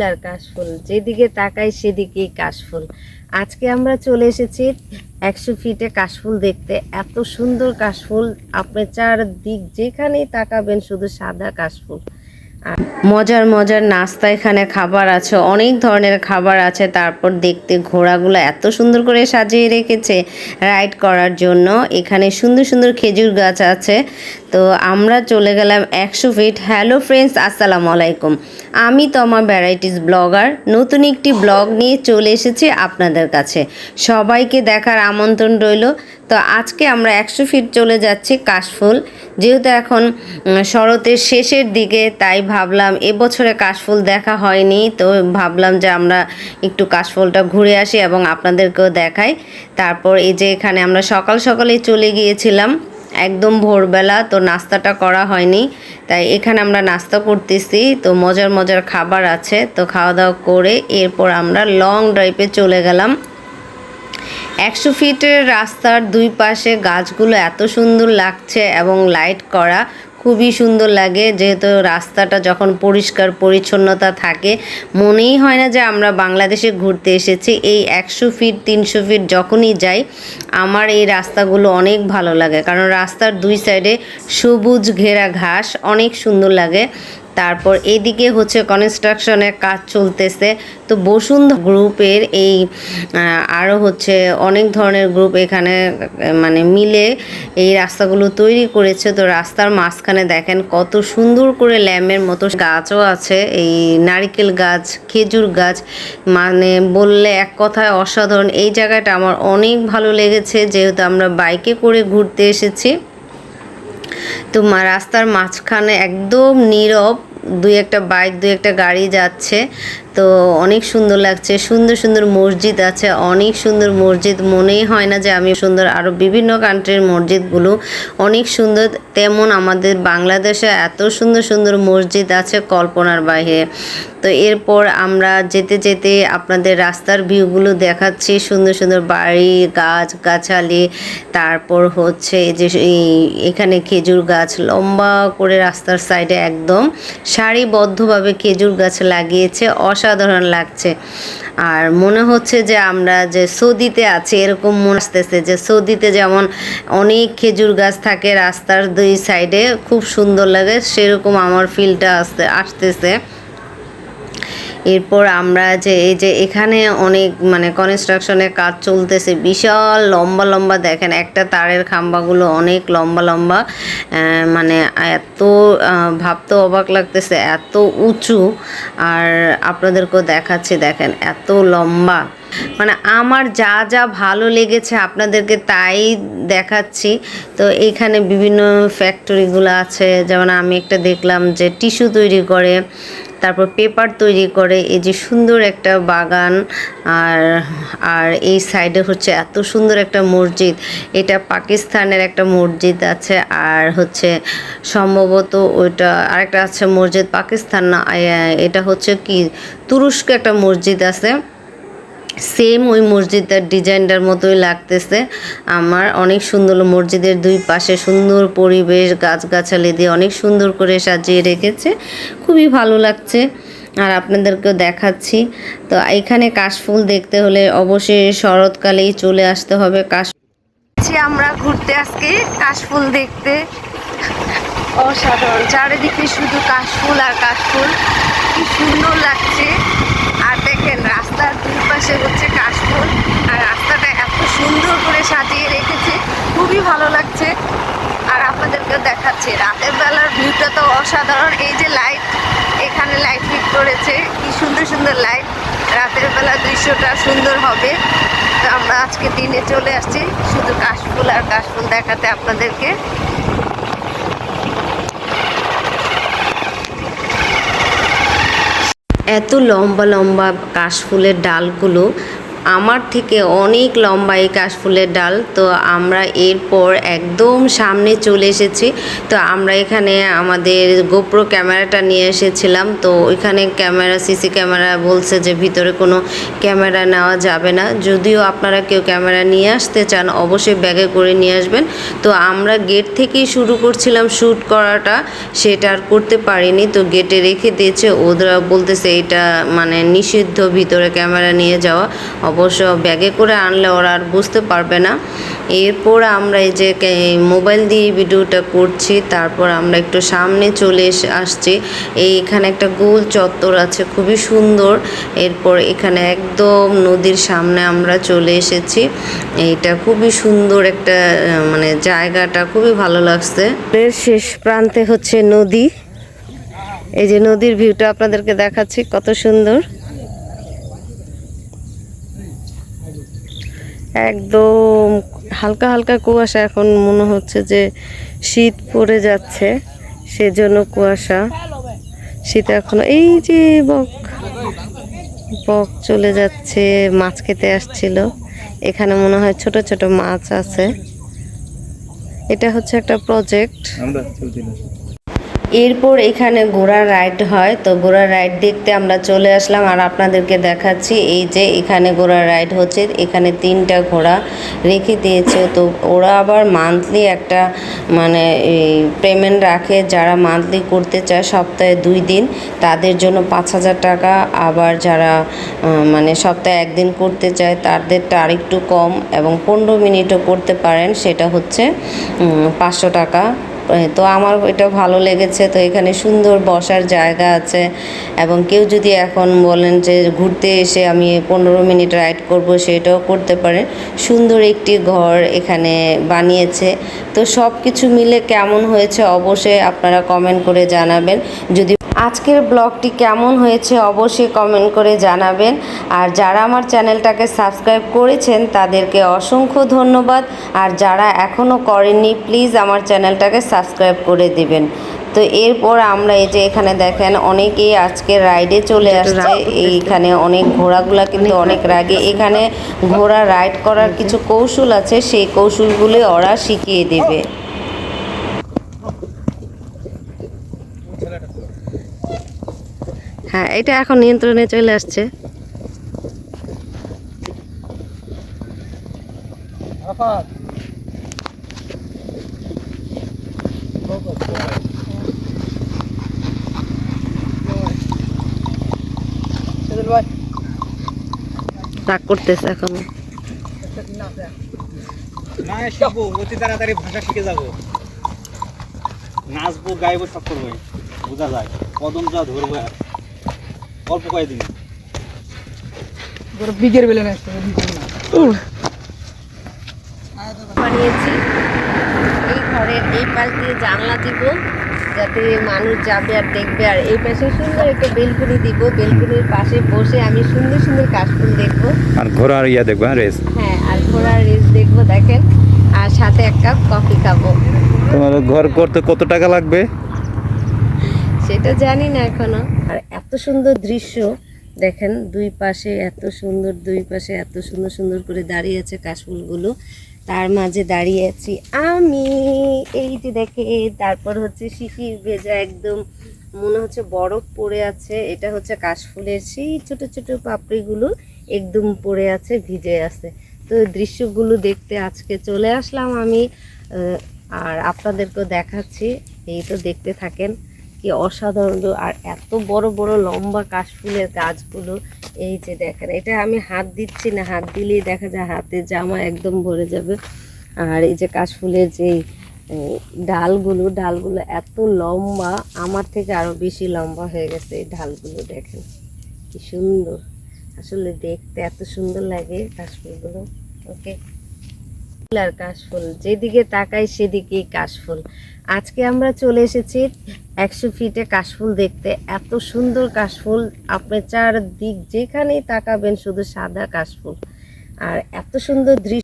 আর কাশফুল, যেদিকে তাকাই সেদিকেই কাশফুল। আজকে আমরা চলে এসেছি 100 ফিটে কাশফুল দেখতে। এত সুন্দর কাশফুল, আপনি চারদিক যেখানেই তাকাবেন শুধু সাদা কাশফুল। আর মজার মজার নাস্তা, এখানে খাবার আছে, অনেক ধরনের খাবার আছে। তারপর দেখতে ঘোড়াগুলো এত সুন্দর করে সাজিয়ে রেখেছে রাইড করার জন্য। এখানে সুন্দর সুন্দর খেজুর গাছ আছে। তো আমরা চলে গেলাম 100 ফিট। হ্যালো ফ্রেন্ডস, আসসালামু আলাইকুম। আমি তমা ভ্যারাইটিস ব্লগার নতুন একটি ব্লগ নিয়ে চলে এসেছি আপনাদের কাছে। সবাইকে দেখার আমন্ত্রণ রইল। তো আজকে আমরা 100 ফিট চলে যাচ্ছি কাশফুল। যেহেতু এখন শরতের শেষের দিকে, তাই ভাবলাম এবছরে কাশফুল দেখা হয়নি, তো ভাবলাম যে আমরা একটু কাশফুলটা ঘুরে আসি এবং আপনাদেরকেও দেখাই। তারপর এই যে এখানে আমরা সকাল সকালেই চলে গিয়েছিলাম, একদম ভোরবেলা, তো নাস্তাটা করা হয়নি, তাই এখানে আমরা নাস্তা করতেছি। তো মজার মজার খাবার আছে, তো খাওয়া দাওয়া করে এরপর আমরা লং ড্রাইভে চলে গেলাম। 100 ফিটের রাস্তার দুই পাশে গাছগুলো এত সুন্দর লাগছে এবং লাইট করা, খুবই সুন্দর লাগে। যেহেতু রাস্তাটা যখন পরিষ্কার পরিচ্ছন্নতা থাকে, মনেই হয় না যে আমরা বাংলাদেশে ঘুরতে এসেছি। এই 100 ফিট 300 ফিট যখনই যাই, আমার এই রাস্তাগুলো অনেক ভালো লাগে, কারণ রাস্তার দুই সাইডে সবুজ ঘেরা ঘাস, অনেক সুন্দর লাগে। তারপর এদিকে হচ্ছে কনস্ট্রাকশনের কাজ চলতেছে। তো বসুন্ধরা গ্রুপের এই আরও হচ্ছে অনেক ধরনের গ্রুপ এখানে মানে মিলে এই রাস্তাগুলো তৈরি করেছে। তো রাস্তার মাঝখানে দেখেন কত সুন্দর করে ল্যাম্পের মতো গাছও আছে, এই নারিকেল গাছ, খেজুর গাছ, মানে বললে এক কথায় অসাধারণ। এই জায়গাটা আমার অনেক ভালো লেগেছে, যেহেতু আমরা বাইকে করে ঘুরতে এসেছি। তো রাস্তার মাঝখানে একদম নীরব, দুই একটা বাইক, দুই একটা গাড়ি যাচ্ছে। তো অনেক সুন্দর লাগছে। সুন্দর সুন্দর মসজিদ আছে, অনেক সুন্দর মসজিদ, মনেই হয় না যে আমি সুন্দর। আরও বিভিন্ন কান্ট্রির মসজিদগুলো অনেক সুন্দর, তেমন আমাদের বাংলাদেশে এত সুন্দর সুন্দর মসজিদ আছে কল্পনার বাইরে। তো এরপর আমরা যেতে যেতে আপনাদের রাস্তার ভিউগুলো দেখাচ্ছি, সুন্দর সুন্দর বাড়ি, গাছ গাছালি, তারপর হচ্ছে যে এখানে খেজুর গাছ লম্বা করে রাস্তার সাইডে একদম সারিবদ্ধভাবে খেজুর গাছ লাগিয়েছে, অসাধারণ লাগছে। আর মনে হচ্ছে যে আমরা যে সৌদিতে আছি, এরকম মনে আসতেছে যে সৌদিতে যেমন অনেক খেজুর গাছ থাকে রাস্তার দুই সাইডে, খুব সুন্দর লাগে, সেরকম আমার ফিলটা আসতেছে। এরপর আমরা যে এই যে এখানে অনেক মানে কনস্ট্রাকশনের কাজ চলতেছে, বিশাল লম্বা লম্বা, দেখেন একটা তারের খাম্বাগুলো অনেক লম্বা লম্বা, মানে এত ভাবতে অবাক লাগতেছে, এত উঁচু। আর আপনাদেরকেও দেখাচ্ছি, দেখেন এত লম্বা। মানে আমার যা যা ভালো লেগেছে আপনাদেরকে তাই দেখাচ্ছি। তো এইখানে বিভিন্ন ফ্যাক্টরিগুলো আছে, যেমন আমি একটা দেখলাম যে টিস্যু তৈরি করে, তারপর পেপার তৈরি করে। এই যে সুন্দর একটা বাগান, আর আর এই সাইডে হচ্ছে এত সুন্দর একটা মসজিদ, এটা পাকিস্তানের একটা মসজিদ আছে। আর হচ্ছে সম্ভবত ওইটা আরেকটা আছে মসজিদ, পাকিস্তান না, এটা হচ্ছে কি তুরস্ক একটা মসজিদ আছে, সেম ওই মসজিদটার ডিজাইনটার মতোই লাগতেছে আমার। অনেক সুন্দর, মসজিদের দুই পাশে সুন্দর পরিবেশ, গাছগাছালি দিয়ে অনেক সুন্দর করে সাজিয়ে রেখেছে, খুবই ভালো লাগছে। আর আপনাদেরকেও দেখাচ্ছি। তো এখানে কাশফুল দেখতে হলে অবশ্যই শরৎকালেই চলে আসতে হবে। আমরা ঘুরতে আজকে কাশফুল দেখতে, অসাধারণ, চারিদিকে শুধু কাশফুল আর কাশফুল, কি সুন্দর লাগছে। আর দেখেন রাস্তার দুই পাশে হচ্ছে কাশফুল, আর রাস্তাটা এত সুন্দর করে সাজিয়ে রেখেছে, খুবই ভালো লাগছে। আর আপনাদেরকেও দেখাচ্ছে রাতের বেলার ভিউটা তো অসাধারণ। এই যে লাইট, এখানে লাইট ফিট করেছে, কি সুন্দর সুন্দর লাইট, রাতের বেলা দৃশ্যটা সুন্দর হবে। তো আমরা আজকে দিনে চলে আসছি শুধু কাশফুল আর কাশফুল দেখাতে আপনাদেরকে। এত লম্বা লম্বা কাশফুলের ডালগুলো, আমার থেকে অনেক লম্বা এই কাশফুলের ডাল। তো আমরা এরপর একদম সামনে চলে এসেছি। তো আমরা এখানে আমাদের গোপ্রো ক্যামেরাটা নিয়ে এসেছিলাম। তো ওইখানে ক্যামেরা সিসি ক্যামেরা বলছে যে ভিতরে কোনো ক্যামেরা নেওয়া যাবে না। যদিও আপনারা কেউ ক্যামেরা নিয়ে আসতে চান অবশ্যই ব্যাগে করে নিয়ে আসবেন। তো আমরা গেট থেকেই শুরু করছিলাম শ্যুট করাটা, সেটা আর করতে পারিনি। তো গেটে রেখে দিয়েছে, ওরা বলতেছে এটা মানে নিষিদ্ধ ভিতরে ক্যামেরা নিয়ে যাওয়া। অবশ্য ব্যাগে করে আনলে ওরা আর বুঝতে পারবে না। এরপর আমরা এই যে মোবাইল দিয়ে ভিডিওটা করছি, তারপর আমরা একটু সামনে চলে আসছি। এখানে একটা গোল চত্বর আছে, খুবই সুন্দর। এরপর এখানে একদম নদীর সামনে আমরা চলে এসেছি। এইটা খুবই সুন্দর একটা মানে জায়গাটা খুবই ভালো লাগছে। এর শেষ প্রান্তে হচ্ছে নদী। এই যে নদীর ভিউটা আপনাদেরকে দেখাচ্ছি, কত সুন্দর। একদম হালকা হালকা কুয়াশা, এখন মনে হচ্ছে যে শীত পড়ে যাচ্ছে, সেজন্য কুয়াশা। শীত এখনো। এই যে বক বক চলে যাচ্ছে, মাছ খেতে আসছিল। এখানে মনে হয় ছোট ছোট মাছ আছে। এটা হচ্ছে একটা প্রজেক্ট। এরপর এখানে ঘোড়ার রাইড হয়। তো ঘোড়ার রাইড দেখতে আমরা চলে আসলাম আর আপনাদেরকে দেখাচ্ছি। এই যে এখানে ঘোড়ার রাইড হচ্ছে, এখানে 3টা ঘোড়া রেখে দিয়েছে। তো ওরা আবার মান্থলি একটা মানে পেমেন্ট রাখে, যারা মান্থলি করতে চায় সপ্তাহে 2 দিন তাদের জন্য 5,000 টাকা। আবার যারা মানে সপ্তাহে 1 দিন করতে চায় তাদেরটা আরেকটু কম এবং 15 মিনিটও করতে পারেন, সেটা হচ্ছে 500 টাকা। তো আমার এটা ভালো লেগেছে। তো এখানে সুন্দর বসার জায়গা আছে এবং কেউ যদি এখন বলেন যে ঘুরতে এসে আমি 15 মিনিট রাইড করব, সেটাও করতে পারেন। সুন্দর একটি ঘর এখানে বানিয়েছে। তো সব কিছু মিলে কেমন হয়েছে অবশ্যই আপনারা কমেন্ট করে জানাবেন। যদি আজকের ব্লগটি কেমন হয়েছে অবশ্যই কমেন্ট করে জানাবেন। আর যারা আমার চ্যানেলটাকে সাবস্ক্রাইব করেছেন তাদেরকে অসংখ্য ধন্যবাদ। আর যারা এখনও করেননি প্লিজ আমার চ্যানেলটাকে সাবস্ক্রাইব করে দিবেন। তো এরপর আমরা এই যে এখানে দেখেন অনেকেই আজকে রাইডে চলে আসছে। এইখানে অনেক ঘোড়াগুলা কিন্তু অনেক রাগে। এখানে ঘোড়া রাইড করার কিছু কৌশল আছে, সেই কৌশলগুলি ওরা শিখিয়ে দেবে। হ্যাঁ, এটা এখন নিয়ন্ত্রণে চলে আসছে। রাগ করতেছে এখন। না শিখবো, অতি তাড়াতাড়ি ভাষা শিখে যাবো, নাচবো গাইবো সব করবো, বোঝা যায়। কদম যা ধরবো আর অল্প কয়েকদিন বিকের বেলা বানিয়েছি। এই ঘরের এই পাশ দিয়ে জানলা দিব যাতে মানুষ যাবে আর দেখবে। আর এই পাশে সুন্দর একটা বেলকুনি দিব, বেলকুনির পাশে বসে আমি সুন্দর সুন্দর কাশফুল দেখবো আর ঘোড়ার ইয়া দেখবো। রেস, হ্যাঁ, আর ঘোড়ার রেস দেখবো দেখেন। আর সাথে এক কাপ কফি খাবো। তোমার ঘর করতে কত টাকা লাগবে সেটা জানি না এখনো। আর এত সুন্দর দৃশ্য দেখেন, দুই পাশে এত সুন্দর, দুই পাশে এত সুন্দর সুন্দর করে দাঁড়িয়ে আছে কাশফুলগুলো, তার মাঝে দাঁড়িয়ে আছি আমি। এই যে দেখে, তারপর হচ্ছে শিশির ভেজা, একদম মনে হচ্ছে বরফ পড়ে আছে। এটা হচ্ছে কাশফুলের সেই ছোট ছোট পাপড়িগুলো একদম পড়ে আছে, ভিজে আছে। তো দৃশ্যগুলো দেখতে আজকে চলে আসলাম আমি, আর আপনাদেরকেও দেখাচ্ছি। এই তো দেখতে থাকেন, কি অসাধারণ। আর এত বড় বড় লম্বা কাশফুলের গাছগুলো। এই যে দেখেন, এটা আমি হাত দিচ্ছি না, হাত দিলেই দেখা যায় হাতে জামা একদম ভরে যাবে। আর এই যে কাশফুলের যে ডালগুলো এত লম্বা, আমার থেকে আরো বেশি লম্বা হয়ে গেছে এই ডালগুলো। দেখেন কি সুন্দর, আসলে দেখতে এত সুন্দর লাগে কাশফুলগুলো। ওকে, আর কাশফুল যেদিকে তাকাই সেদিকেই কাশফুল। আজকে আমরা চলে এসেছি 100 ফিটে কাশফুল দেখতে। এত সুন্দর কাশফুল, আপনি চারদিক যেখানেই তাকাবেন শুধু সাদা কাশফুল। আর এত সুন্দর দৃশ্য।